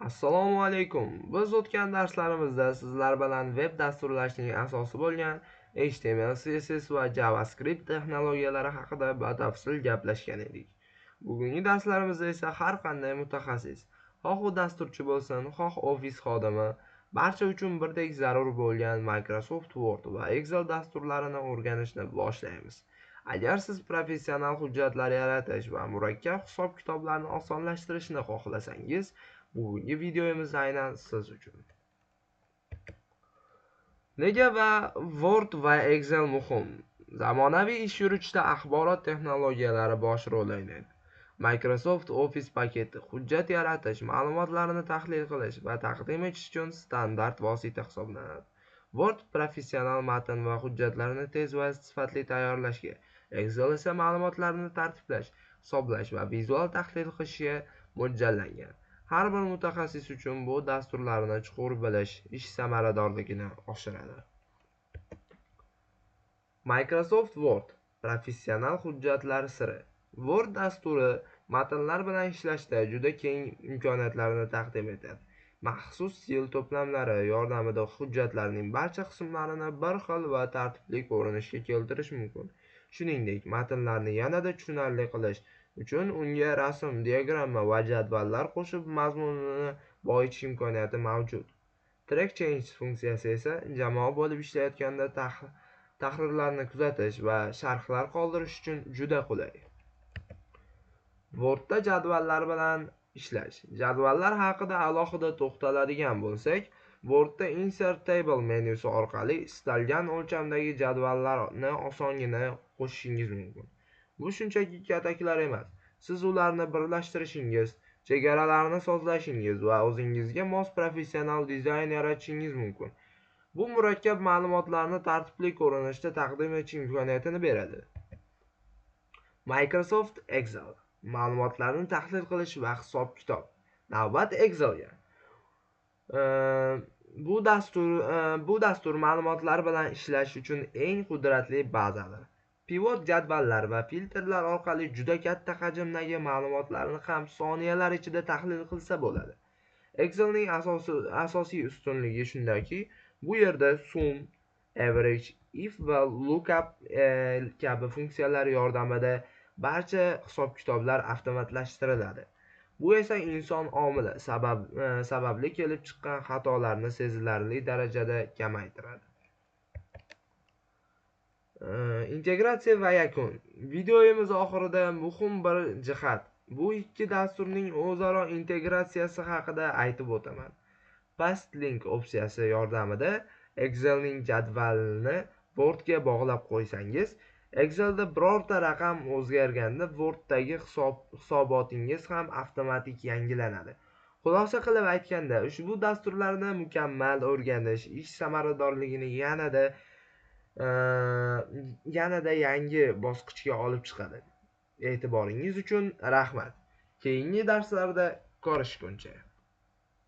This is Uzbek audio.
Assalomu alaykum. Biz o'tgan darslarimizda sizlar bilan web dasturlashning asosi bo'lgan HTML, CSS va JavaScript texnologiyalari haqida batafsil gaplashgan edik. Bugungi darslarimizda esa har qanday mutaxassis, xoh u dasturchi bo'lsin, xoh ofis xodimi, barcha uchun birdek zarur bo'lgan Microsoft Word va Excel dasturlarini o'rganishni boshlaymiz. Agar siz professional hujjatlar yaratish va murakkab hisob-kitoblarni osonlashtirishni xohlasangiz, bugungi videomiz aynan siz uchun. Nega va Word va Excel muhim? Zamonaviy ish yuritishda axborot texnologiyalari bosh rol o'ynaydi. Microsoft Office paketi hujjat yaratish, ma'lumotlarni tahlil qilish va taqdim etish uchun standart vosita hisoblanadi. Word professional matn va hujjatlarni tez va sifatli tayyorlashga, Excel esa ma'lumotlarni tartiblash, hisoblash va vizual tahlil qilishga mo'ljallangan. Har bir mutaxassis uchun bu dasturlarni chuqur bilish ish samaradorligini oshiradi. Microsoft Word professional hujjatlar siri. Word dasturi matnlar bilan ishlashda juda keng imkoniyatlarni taqdim etadi. Maxsus stil to'plamlari yordamida hujjatlarning barcha qismlarini bir xil va tartibli ko'rinishga keltirish mumkin. Shuningdek, matnlarni yanada tushunarli qilish uchun unga rasm, diagramma va jadvallar qo'shib mazmunini boyitish imkoniyati mavjud. Track change funksiyasi esa jamoa bo'lib ishlayotganda tahrirlarni kuzatish va sharhlar qoldirish uchun juda qulay. Wordda jadvallar bilan ishlash. Jadvallar haqida alohida to'xtaladigan bo'lsak, Wordda Insert Table menyusi orqali istalgan o'lchamdagi jadvallarni osongina qo'shishingiz mumkin. Bu shunchaki kataklar emas. Siz ularni birlashtirishingiz, chegaralarni sozlashingiz va o'zingizga mos professional dizayn yaratishingiz mumkin. Bu murakkab ma'lumotlarni tartibli ko'rinishda taqdim etish imkoniyatini beradi. Microsoft Excel ma'lumotlarni tahlil qilish va hisob-kitob. Navbat Excelga. Bu dastur ma'lumotlar bilan ishlash uchun eng qudratli bazadir. Pivot jadvallar va filtrlar orqali juda katta hajmdagi ma'lumotlarni ham soniyalar ichida tahlil qilsa bo'ladi. Excelning asosiy ustunligi shundaki, bu yerda sum, average, if va lookup kabi funksiyalar yordamida barcha hisob-kitoblar avtomatlashtiriladi. Bu esa inson omili sababli kelib chiqqan xatolarni sezilarli darajada kamaytiradi. Integratsiya va yakun. Videomiz oxirida muhim bir jihat, bu ikki dasturning o'zaro integratsiyasi haqida aytib o'taman. Past link opsiyasi yordamida Excelning jadvalini Wordga bog'lab qo'ysangiz, Excelda birorta raqam o'zgarganda Worddagi hisobotingiz ham avtomatik yangilanadi. Xulosa qilib aytganda, ushbu dasturlarni mukammal o'rganish ish samaradorligini yanada yangi bosqichga olib chiqadi. E'tiboringiz uchun rahmat. Keyingi darslarda ko'rishguncha.